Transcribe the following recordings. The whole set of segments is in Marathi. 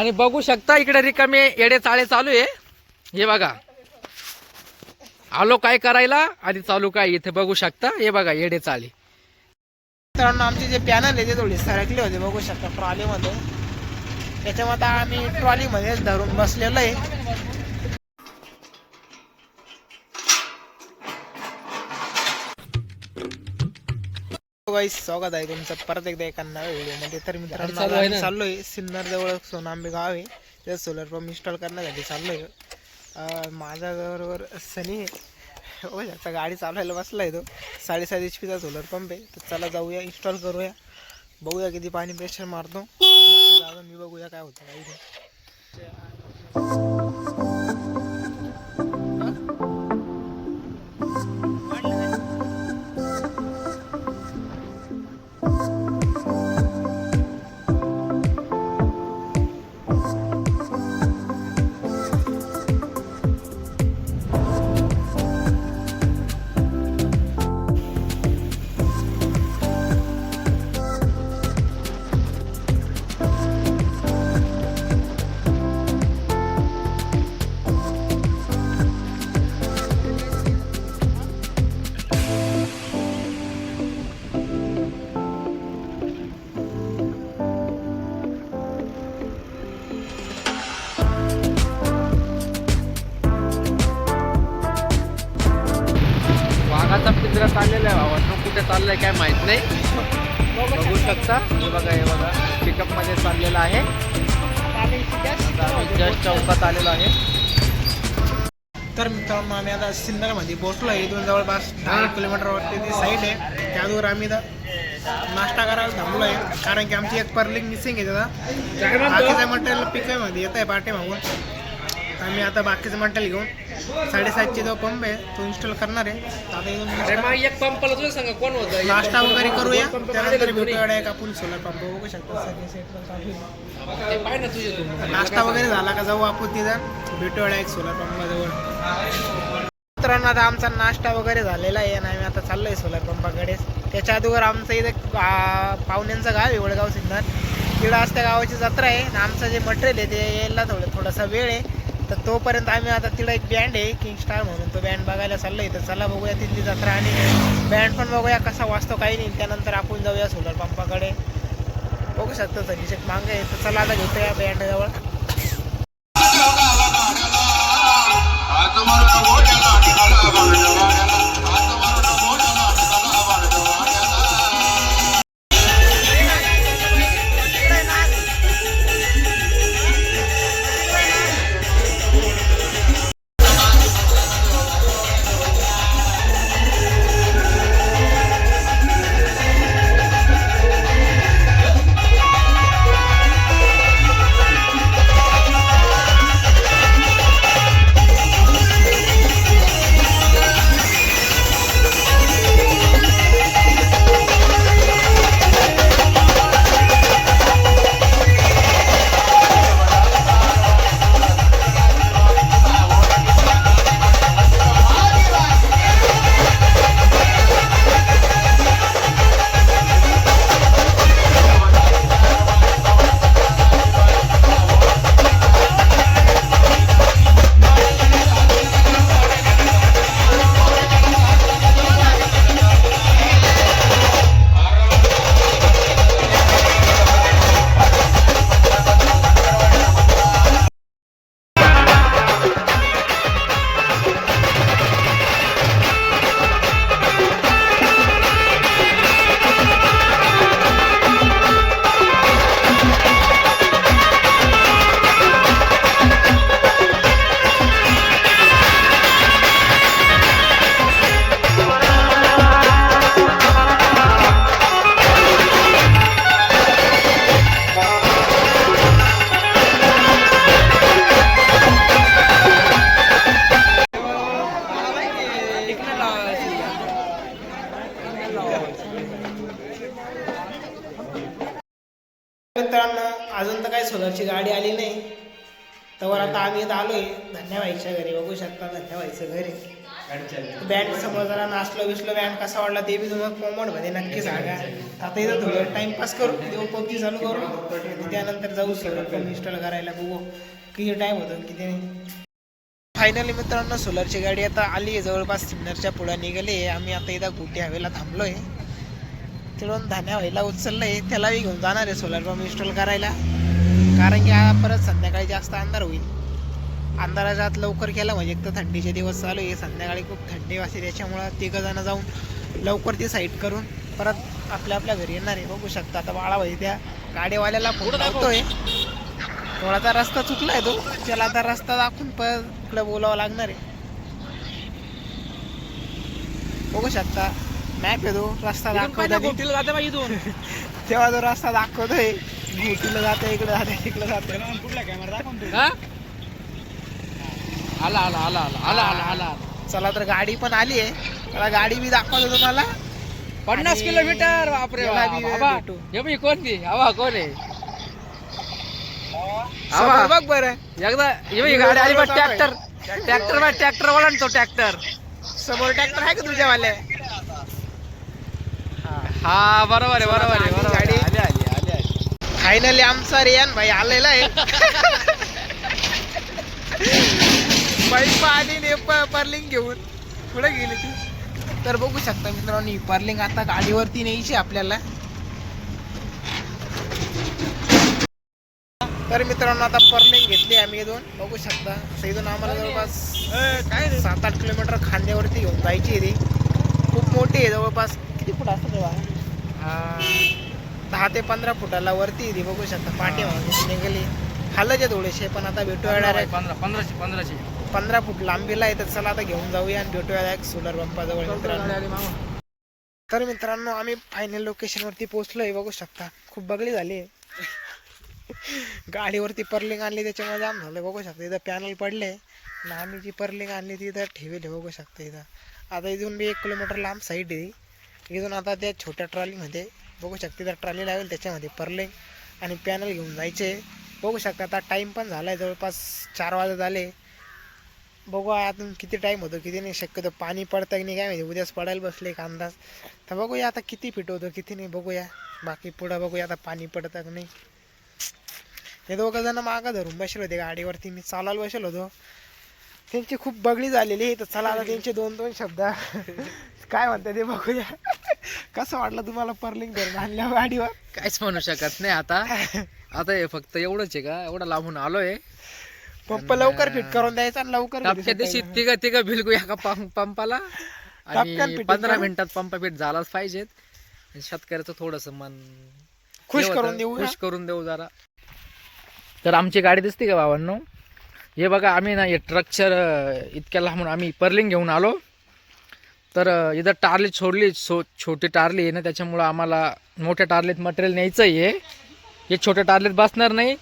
आणि बघू शकता इकडे रिकामे येडे चाळे चालू आहे. हे बघा आलो काय करायला आणि चालू काय इथे बघू शकता. हे बघा येडे चाळे. मित्रांनो आमचे जे पॅनल आहे ते थोडी सरकले होते बघू शकता ट्रॉलीमध्ये. त्याच्यामध्ये आम्ही ट्रॉलीमध्येच धरून बसलेलो आहे. स्वागत आहे तुमचं परत एकदा एका नव्या व्हिडिओमध्ये. तर मित्रांनो आम्ही चाललोय सिन्नर जवळ सोनांबे गाव आहे. ते सोलर पंप इन्स्टॉल करण्यासाठी चाललोय. माझ्या बरोबर सनी आता गाडी चालवायला बसलाय. तो 7.5 HP सोलर पंप आहे. तर चला जाऊया इन्स्टॉल करूया. बघूया किती पाणी प्रेशर मारतो. मी बघूया काय होतं काही. पिंजरा चाललेला आहे भावा. तो कुठे चाललाय काय माहित नाही. बघू शकता. हे बघा हे बघा पिकअप मध्ये चाललेला आहे. जस्ट चौकात आलेला आहे. तर मित्रांनो आम्ही आता सिन्नरमध्ये पोहोचलो आहे. इथून जवळपास 10 किलोमीटरवरती ती साईड आहे. त्यावर आम्ही नाश्ता करायला थांबलो आहे. कारण की आमची एक पर्लिंग मिसिंग आहे. त्याचा बाकीचं मटेरियल पिकअपमध्ये येत आहे पाठीमागून. आम्ही आता बाकीचं मटेरियल घेऊन 7.5चे जो पंप आहे तो इन्स्टॉल करणार आहे. आता इथून एक पंपाला तुझं सांगा कोण होतं. नाश्ता वगैरे करूया. त्यानंतर भेटूया एक आपण सोलर पंप बघू शकतो. नाश्ता वगैरे झाला का जाऊ आपण तिथं भेटूया एक सोलर पंपाजवळ. मित्रांनो आता आमचा नाश्ता वगैरे झालेला आहे आणि आम्ही आता चाललोय सोलर पंपाकडे. त्याच्या अगोदर आमचं इथं पाहुण्यांचं गाव आहे वडगाव सिन्नर. तिकडं आज त्या गावाची जत्रा आहे आणि आमचं जे मटेरियल आहे ते यायला थोडासा वेळ आहे. तर तोपर्यंत आम्ही आता तिकडं एक बँड आहे किंग स्टार म्हणून तो बँड बघायला चाललोय. तर चला बघूया तिथली जत्रा आणि बँड पण बघूया कसा वाजतो काही नाही. त्यानंतर आपण जाऊया सोलर पंपाकडे. बघू शकतो सनीशेट मागे आहे. तर चला आता घेऊया बँड जवळ. मित्रांनो अजून तर काही सोलरची गाडी आली नाही. तर आता आम्ही इथं आलोय धन्यवाईच्या घरी. बघू शकता धन्यवाईचं घर आहे. बँड समोर जरा नाचलो विसलो बँड कसा वाटला ते बी तुम्हाला कॉमेंट मध्ये नक्की सांगा. आता इथं थोडं टाइमपास करू देऊ पबजी चालू करू आणि त्यानंतर जाऊ सोलर इन्स्टॉल करायला बघू किती टाइम होतो किती नाही. फायनली मित्रांनो सोलरची गाडी आता आली आहे जवळपास सिन्नरच्या पुढे निघाली. आम्ही आता इथं गुटी हवेला थांबलोय. तिकडून धान्या व्हायला उचललंय त्यालाही घेऊन जाणार आहे सोलर पंप इन्स्टॉल करायला. कारण की परत संध्याकाळी जास्त अंधार होईल. अंधाराच्या आत लवकर केला म्हणजे एक तर थंडीचे दिवस चालू आहे. संध्याकाळी खूप थंडी वाजते त्याच्यामुळं तिघंजणं जाऊन लवकर ती साईड करून परत आपल्या घरी येणार आहे. बघू शकता आता बाळा भाई त्या गाडीवाल्याला फोन लावतोय. थोडासा रस्ता चुकलाय तो त्याला आता रस्ता दाखवून परत इकडे बोलावं लागणार आहे. बघू शकता मॅप आहे तो रस्ता दाखवतो तेव्हा तो रस्ता दाखवतोय. घुटीला जाते इकडे जाते तिकडे जाते. कुठला कॅमेरा दाखवतो आला आला आला आला आला आला आला. चला तर गाडी पण आली आहे. मला गाडी बी दाखवतो तुम्हाला 50 किलोमीटर. बापरे याला बी बाबा भेटू. हे मी कोणती हवा कोण आहे समोर बघ बरं एकदा ही गाडी आली बघ. ट्रॅक्टर ट्रॅक्टर बघ ट्रॅक्टर वाला तो ट्रॅक्टर समोर ट्रॅक्टर आहे का तुझ्यावाले. हा बरोबर आहे बरोबर आहे बरोबर गाडी. आली आली आली आली. फायनली आमचा रियान भाई आलेला आहे. पाईप आणि पर्लिंग घेऊन पुढे गेली ती. तर बघू शकता मित्रांनो ही पर्लिंग आता गाडीवरती न्यायची आपल्याला. तर मित्रांनो आता पर्लिंग घेतली आम्ही इथून. बघू शकता इथून आम्हाला जवळपास 7-8 किलोमीटर खांद्यावरती घेऊन जायची ती. खूप मोठी आहे जवळपास किती फूट असतं तेव्हा 10 ते 15 फुटाला वरती आहे ती. बघू शकता पाठी निघाली खालच आहे थोडेसे पण आता भेटूया डायरेक्ट 15 फूट लांबीला आहे. तर चला आता घेऊन जाऊया आणि भेटूया डायरेक्ट सोलर पंपाजवळ मित्रांनो. तर मित्रांनो आम्ही फायनल लोकेशनवरती पोहोचलोय. बघू शकता खूप बगली झाली. गाडीवरती पर्लिंग आणली त्याच्यामुळे जाम झालं. बघू शकता इथं पॅनल पडले आणि आम्ही जी पर्लिंग आणली ती इथं ठेवली. बघू शकता इथं आता इथून बी 1 किलोमीटर लांब साईड आहे. इथून आता त्या छोट्या ट्रॉलीमध्ये बघू शकता इथं ट्रॉली लावेल त्याच्यामध्ये पर्लिंग आणि पॅनल घेऊन जायचे. बघू शकता आता टाईम पण झाला आहे जवळपास 4 वाजत आले. बघू अजून किती टाईम होतो किती नाही. शक्यतो पाणी पडतं की नाही काय माहिती उद्याच पडायला बसले एक अंदाज. तर बघूया आता किती फिट होतं किती नाही बघूया. बाकी पुढं बघूया आता पाणी पडतं की नाही. हे दोघं जण मागं धरून बसले होते गाडीवरती. मी चालायला बसेल होतो. त्यांची खूप बगली झालेली. तर चला आता त्यांचे 2-2 शब्द काय म्हणतात ते बघूया. कसं वाटलं तुम्हाला पर्लिंग धरून आणल्या गाडीवर. काहीच म्हणू शकत नाही आता. आता हे फक्त एवढंच आहे का एवढं लांबून आलोय. पंप लवकर फिट करून द्यायचा आणि लवकर टपक्या दिवशी तिघं भिलगूया का पंपाला आणि 15 मिनिटात पंप फिट झालाच पाहिजेत. शेतकऱ्याचं थोडस मन खुश करून देऊ खुश करून देऊ जरा. तर आमची गाडी दिसते का बाबांनो. हे बघा आम्ही ना हे ट्रकच्या इतक्या लांबून आम्ही पर्लिंग घेऊन आलो. तर इथं टारली सोडली छोटी टारली आहे ना त्याच्यामुळं आम्हाला मोठ्या टारलीत मटेरियल न्यायचं आहे. हे छोट्या टारलीत बसणार नाही.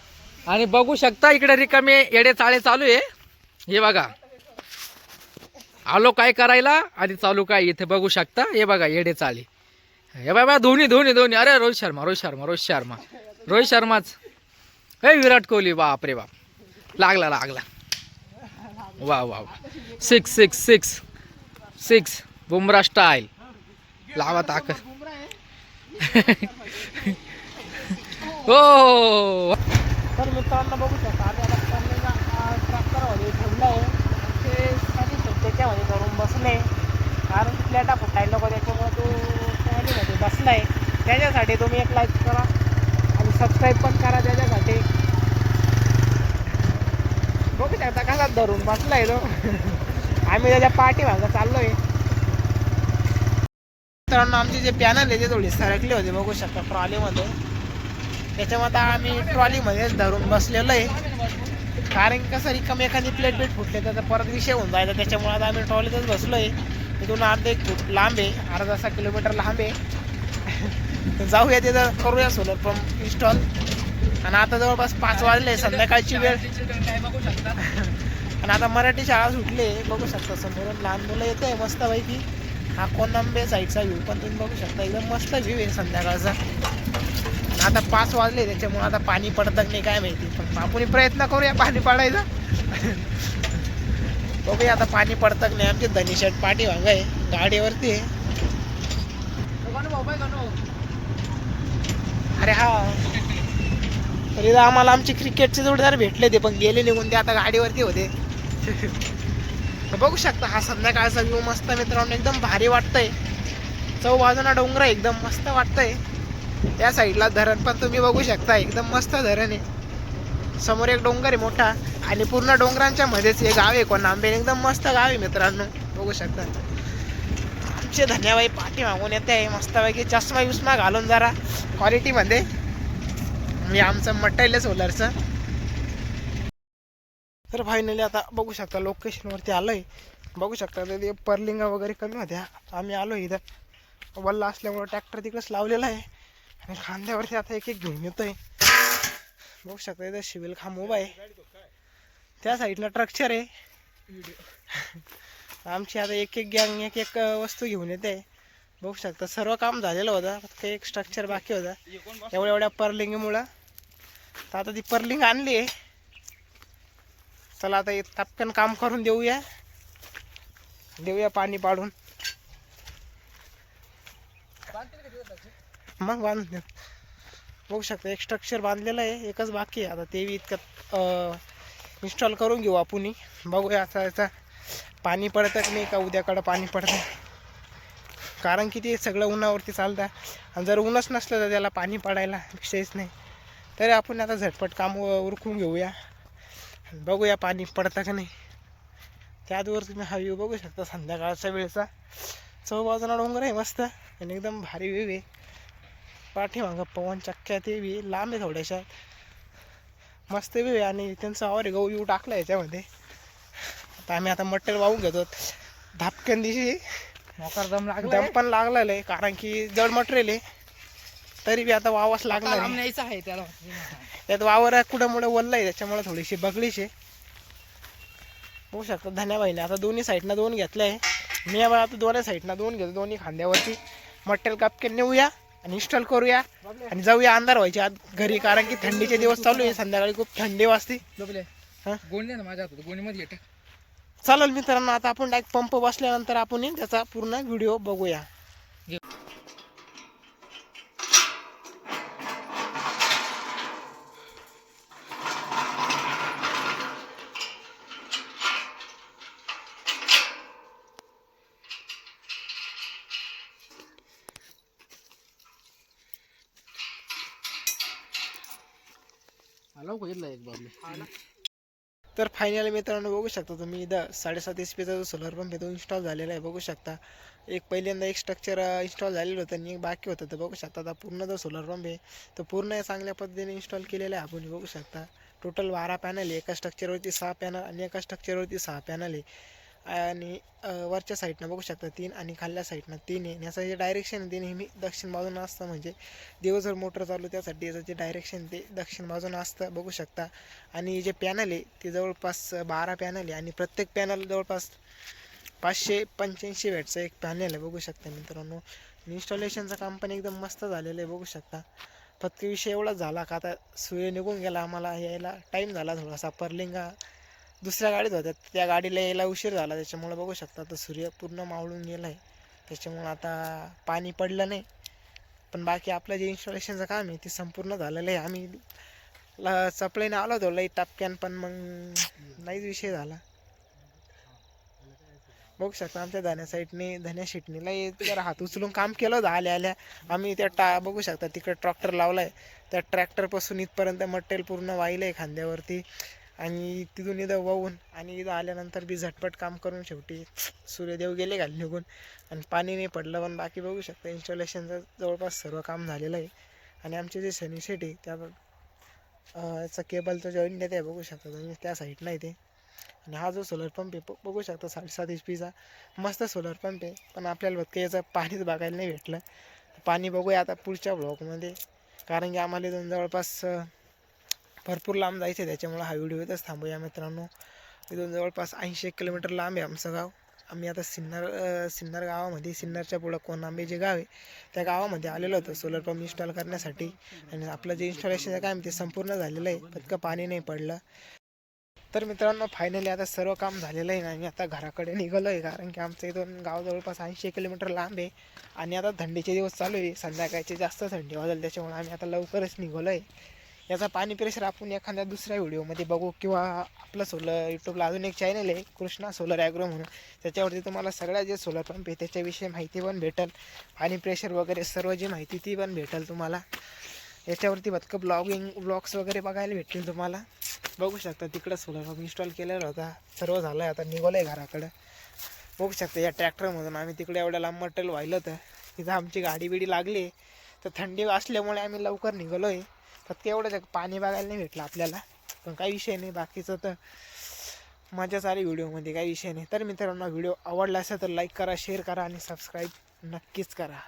आणि बघू शकता इकडे रिकामे येडे चाळे चालू आहे. हे बघा आलो काय करायला आणि चालू काय इथे बघू शकता. हे बघा येडे चाळे. हे बाबा धोनी. अरे रोहित शर्माच. हे विराट कोहली. बाप रे बाप. लागला वा 6 बुमरा स्टाईल. लावा ताकद. हो तर मित्रांनो बघू शकता ट्रॅक्टरमध्ये ठेवलं आहे. ते त्याच्यामध्ये धरून बसले कारण प्लेटा फुटायला नको त्याच्यामुळे तो ट्रॅलीमध्ये बसला आहे. त्याच्यासाठी तुम्ही एक लाईक करा आणि सबस्क्राईब पण करा त्याच्यासाठी. बघू शकता कसा धरून बसला आहे तो. आम्ही त्याच्या पाठीमागं चाललो आहे. मित्रांनो आमचे जे पॅनल आहे ते थोडी सरकले होते बघू शकता ट्रॉलीमध्ये. त्याच्यामध्ये आम्ही ट्रॉलीमध्येच धरून बसलेलो आहे. कारण कसं रिकाम एखादी प्लेट फुटले तर परत विषय होऊन जायचा. त्याच्यामुळे आता आम्ही ट्रॉलीतच बसलो आहे. इथून अर्धा 1 फूट लांब आहे. अर्धा किलोमीटर लांब आहे. जाऊया तिथं करूया सोलर पंप इन्स्टॉल. आणि आता जवळपास 5 वाजले संध्याकाळची वेळ. आणि आता मराठी शाळा सुटली बघू शकता. समोरून लहान मुलं येत आहे मस्त पैकी. हा कोणंबे साईडचा व्ह्यू पण तुम्ही बघू शकता. एकदम मस्त व्ह्यू आहे संध्याकाळचा. आता 5 वाजले त्याच्यामुळे आता पाणी पडतं नाही काय माहिती. पण आपण प्रयत्न करूया पाणी पडायचा. बघूया आता पाणी पडतं की नाही. आमची धनीशट पाठी वांग आहे गाडीवरती आहे. अरे हा तरी आम्हाला आमचे क्रिकेटचे जोडीदार भेटले ते पण गेले निघून ते आता गाडीवरती होते. तर बघू शकता हा संध्याकाळचा व्ह्यू मस्त मित्रांनो एकदम भारी वाटतंय. चौबाजूला डोंगर आहे, एकदम मस्त वाटतंय. त्या साईडला धरण पण तुम्ही बघू शकता एकदम मस्त धरण आहे. समोर एक डोंगर आहे मोठा आणि पूर्ण डोंगरांच्या मध्येच हे गाव आहे कोणांबे. एकदम मस्त गाव आहे मित्रांनो बघू शकता. आमचे धन्याबाई पाठी मागून येते आहे मस्तपैकी चष्मा विस्मा घालून जरा क्वालिटीमध्ये. मी आमचं मटेरियल सोलरचं. तर फायनली आता बघू शकता लोकेशनवरती आलोय. बघू शकता ते पर्लिंगा वगैरे कमी होत्या. आम्ही आलो इथं वल्ला असल्यामुळे ट्रॅक्टर तिकडेच लावलेला आहे आणि खांद्यावरती आता एक एक घेऊन येतोय. बघू शकता इथं शिविल खांब उभा आहे. त्या साईडला ट्रक्चर आहे. आमची आता एक एक गँग एक एक वस्तू घेऊन येते. बघू शकता सर्व काम झालेलं होतं फक्त एक स्ट्रक्चर बाकी होता एवढ्या पर्लिंगमुळं. तर आता ती पर्लिंग आणली आहे. चला आता टपकन काम करून देऊया पाणी पाडून. मग बांध. बघू शकता एक स्ट्रक्चर बांधलेलं आहे एकच बाकी आहे. आता ते इतकं इन्स्टॉल करून घेऊ आपण. बघूया आता याचा पाणी पडतं की नाही का उद्याकडं पाणी पडतं. कारण की ते सगळं उन्हावरती चालतं आणि जर ऊनच नसलं तर त्याला पाणी पडायला विषयच नाही. तरी आपण आता झटपट काम उरकून घेऊया. बघूया पाणी पडतं का नाही. त्याचवर तुम्ही हा व्ह्यू बघू शकता संध्याकाळच्या वेळेचा. चौबाजूला डोंगर आहे मस्त आणि एकदम भारी व्ह्यू आहे. पाठीमागं पवन चक्क्या ते बी लांब आहे थोड्याशा मस्त व्ह्यू आहे. आणि त्यांचा आवर गहू येऊ टाकला याच्यामध्ये. आता आम्ही आता मटेरियल वाहून घेतो. धापक्यान दिवशी मोकार दम लागला दम पण लागलेलं आहे कारण की जड मटेरियल आहे. तरी बी आता वावच लागणार आहे त्याला. त्यात वावर कुठं मुळे वल्लं आहे त्याच्यामुळे थोडीशी बगलीच आहे. बघू शकता धन्याबाईने आता दोन्ही साईडनं दोन घेतलं आहे. मी आता दोन्ही साईडनं दोन घेतो. दोन्ही खांद्यावरती मटेरियल कापके नेऊया आणि इन्स्टॉल करूया आणि जाऊया अंधार व्हायचे आज घरी. कारण की थंडीचे दिवस चालू आहे. संध्याकाळी खूप थंडी वाजते. गोणी ना माझ्या गोणीमध्ये चालेल मित्रांनो आता आपण डायरेक्ट पंप बसल्यानंतर आपण त्याचा पूर्ण व्हिडिओ बघूया. तर फायनली मित्रांनो बघू शकता तुम्ही इथं 7.5 HP चा जो सोलर पंप आहे तो इन्स्टॉल झालेला आहे. बघू शकता एक पहिल्यांदा एक स्ट्रक्चर इन्स्टॉल झालेलं होतं आणि एक बाकी होतं. तर बघू शकता आता पूर्ण जो सोलर पंप आहे तो पूर्ण चांगल्या पद्धतीने इन्स्टॉल केलेला आहे. आपण बघू शकता टोटल 12 पॅनल आहे. एका स्ट्रक्चरवरती 6 पॅनल आणि एका स्ट्रक्चरवरती 6 पॅनल आहे. आणि वरच्या साईडनं बघू शकता 3 आणि खाल्ल्या साईडनं 3 आहे. याचं जे डायरेक्शन ते नेहमी दक्षिण बाजूनं असतं. म्हणजे दिवसभर मोटर चालू त्यासाठी याचं जे डायरेक्शन ते दक्षिण बाजूनं असतं बघू शकता. आणि जे पॅनल आहे ते जवळपास 12 पॅनल आहे आणि प्रत्येक पॅनल जवळपास 585 वॅटचं एक पॅनल आहे. बघू शकता मित्रांनो इन्स्टॉलेशनचं काम पण एकदम मस्त झालेलं आहे. बघू शकता फक्त विषय एवढाच झाला का आता सूर्य निघून गेला. आम्हाला यायला टाईम झाला थोडासा. पर्लिंगा दुसऱ्या गाडीत होत्या त्या गाडीला यायला उशीर झाला त्याच्यामुळे बघू शकता आता सूर्य पूर्ण मावळून गेला आहे. त्याच्यामुळं आता पाणी पडलं नाही. पण बाकी आपलं जे इन्स्टॉलेशनचं काम आहे ते संपूर्ण झालेलं आहे. आम्ही सप्लायने आलो होतो लई टपक्यान पण मग नाहीच विषय झाला. बघू शकता आमच्या धन्या शेटने लई जरा हात उचलून काम केलं होतं आल्या आम्ही त्या बघू शकता तिकडे ट्रॅक्टर लावलाय. त्या ट्रॅक्टरपासून इथपर्यंत मटेरियल पूर्ण वाहिलं आहे खांद्यावरती आणि तिथून इथं वाहून आणि इथं आल्यानंतर बी झटपट काम करून शेवटी सूर्यदेव गेले घाल निघून आणि पाणी नाही पडलं. पण बाकी बघू शकता इन्स्टॉलेशनचं जवळपास सर्व काम झालेलं आहे. आणि आमचे जे सनी शेट आहे त्या याचा केबलचं जॉईंट देते बघू शकता तुम्ही त्या साईडला आहे ते. आणि हा जो सोलर पंप आहे बघू शकता 7.5 HP चा मस्त सोलर पंप आहे. पण आपल्याला फक्त याचं पाणीच बघायला नाही भेटलं. पाणी बघूया आता पुढच्या ब्लॉकमध्ये कारण की आम्हाला इथून जवळपास भरपूर लांब जायचं आहे. त्याच्यामुळे हा व्हिडिओ इथंच थांबूया मित्रांनो. इथून जवळपास 80 किलोमीटर लांब आहे आमचं गाव. आम्ही आता सिन्नर गावामध्ये सिन्नरच्या पुढं कोणांबे जे गाव आहे त्या गावामध्ये आलेलो होतो सोलर पंप इन्स्टॉल करण्यासाठी. आणि आपलं जे इन्स्टॉलेशनचं काम ते संपूर्ण झालेलं आहे. फक्त पाणी नाही पडलं. तर मित्रांनो फायनली आता सर्व काम झालेलं आहे ना, आम्ही आता घराकडे निघालो आहे. कारण की आमचं इथून गाव जवळपास 80 किलोमीटर लांब आहे आणि आता थंडीचे दिवस चालू आहे, संध्याकाळची जास्त थंडी वाजेल, त्याच्यामुळे आम्ही आता लवकरच निघालो आहे. याचा पाणी प्रेशर आपण एखाद्या दुसऱ्या व्हिडिओमध्ये बघू, किंवा आपलं सोलर यूट्यूबला अजून एक चॅनल आहे कृष्णा सोलर ॲग्रो म्हणून, त्याच्यावरती तुम्हाला सगळ्या जे सोलर पंप आहे त्याच्याविषयी माहिती पण भेटेल, पाणी प्रेशर वगैरे सर्व जी माहिती ती पण भेटेल तुम्हाला. याच्यावरती भटकं ब्लॉग्स वगैरे बघायला भेटतील तुम्हाला. बघू शकता तिकडं सोलर पंप इन्स्टॉल केलेला होता, सर्व झालं आहे, आता निघालं आहे घराकडं. बघू शकता या ट्रॅक्टरमधून आम्ही तिकडे एवढ्या लांब मटेरियल वाहिलं होतं, तिथं आमची गाडी बिडी लागली, तर थंडी असल्यामुळे आम्ही लवकर निघालो आहे. फक्त एवढंच पाणी बघायला नाही भेटलं आपल्याला, पण काही विषय नाही, बाकीचं तर मजाच आली व्हिडिओमध्ये, काही विषय नाही. तर मित्रांनो व्हिडिओ आवडला असेल तर लाईक करा, शेअर करा आणि सबस्क्राईब नक्कीच करा.